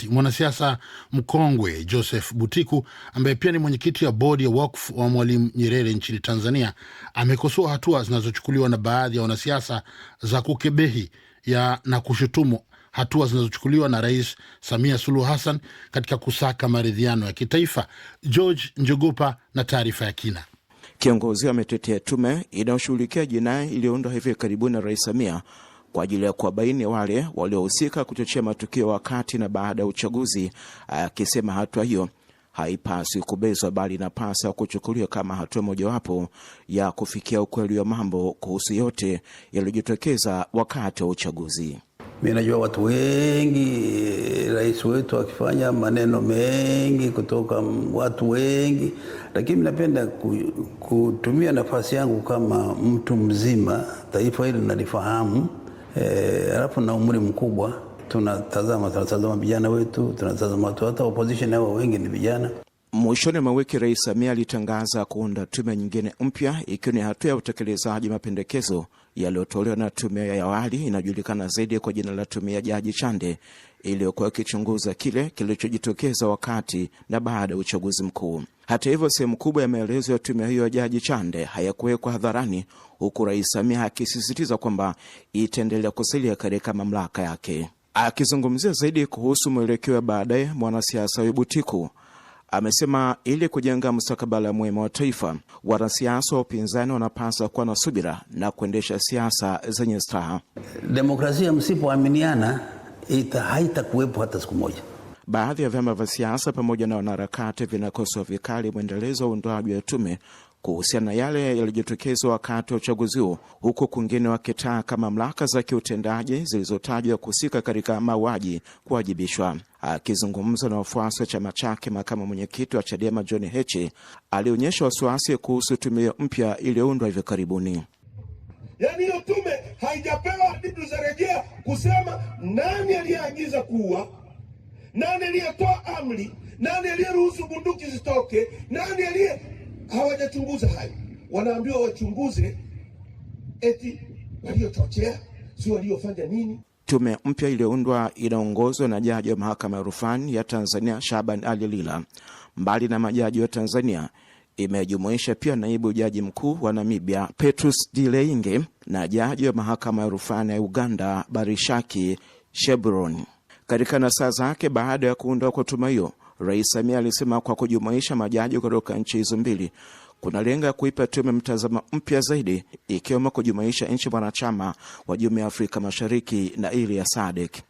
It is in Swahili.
Mwanasiasa mkongwe Joseph Butiku, ambaye pia ni mwenyekiti wa bodi ya wakfu wa Mwalimu Nyerere nchini Tanzania, amekosoa hatua zinazochukuliwa na baadhi ya wanasiasa za kukebehi na kushutumu hatua zinazochukuliwa na Rais Samia Suluhu Hassan katika kusaka maridhiano ya kitaifa. George Njogopa na taarifa ya kina. Kiongozi ametetea tume inayoshughulikia jinai iliyoundwa hivi karibuni na Rais Samia kwa ajili ya kuwabaini wale waliohusika kuchochea matukio wakati na baada ya uchaguzi, akisema hatua hiyo haipaswi kubezwa bali inapaswa kuchukuliwa kama hatua mojawapo ya kufikia ukweli wa mambo kuhusu yote yaliyojitokeza wakati wa uchaguzi. Mimi najua watu wengi, rais wetu akifanya maneno mengi kutoka watu wengi, lakini napenda kutumia nafasi yangu kama mtu mzima, taifa hili nalifahamu, alafu na umri mkubwa, tunatazama vijana wetu, tunatazama watu, hata opposition hao wengi ni vijana. Mwishoni mwa wiki Rais Samia alitangaza kuunda tume nyingine mpya, ikiwa ni hatua ya utekelezaji mapendekezo yaliyotolewa na tume ya awali inajulikana zaidi kwa jina la tume ya Jaji Chande, iliyokuwa ikichunguza kile kilichojitokeza wakati na baada ya uchaguzi mkuu. Hata hivyo, sehemu kubwa ya maelezo ya tume hiyo ya Jaji Chande hayakuwekwa hadharani, huku Rais Samia akisisitiza kwamba itaendelea kusalia katika mamlaka yake. Akizungumzia zaidi kuhusu mwelekeo wa baadaye, mwanasiasa Butiku amesema ili kujenga mustakabali mwema wa taifa, wanasiasa wa upinzani wanapaswa kuwa na subira na kuendesha siasa zenye staha. Demokrasia msipoaminiana haitakuwepo hata siku moja. Baadhi ya vyama vya siasa pamoja na wanaharakati vinakosoa vikali mwendelezo wa uundwaji wa tume kuhusiana na yale yalijitokeza wakati wa uchaguzi huo, huku kwingine wakitaka mamlaka za kiutendaji zilizotajwa kuhusika katika mauaji kuwajibishwa. Akizungumza na wafuasi wa chama chake, makamu mwenyekiti wa Chadema John Heche alionyesha wasiwasi kuhusu tume mpya iliyoundwa hivi karibuni. Yaani hiyo tume haijapewa hadidu za rejea kusema nani aliyeagiza kuua, nani aliyetoa amri, nani aliyeruhusu bunduki zitoke, nani hawajachunguza hayo. Wanaambiwa wachunguze eti waliochochea, si waliofanya nini. Tume mpya iliyoundwa inaongozwa na jaji wa mahakama ya rufani ya Tanzania Shaban Ali Lila. Mbali na majaji wa Tanzania, imejumuisha pia naibu jaji mkuu wa Namibia Petrus Dileinge na jaji wa mahakama ya rufani ya Uganda Barishaki Shebron. Katika nasaa zake baada ya kuundwa kwa tume hiyo, Rais Samia alisema kwa kujumuisha majaji kutoka nchi hizo mbili kuna lenga kuipa tume mtazamo mpya zaidi, ikiwemo kujumuisha nchi wanachama wa Jumuiya ya Afrika Mashariki na ile ya SADC.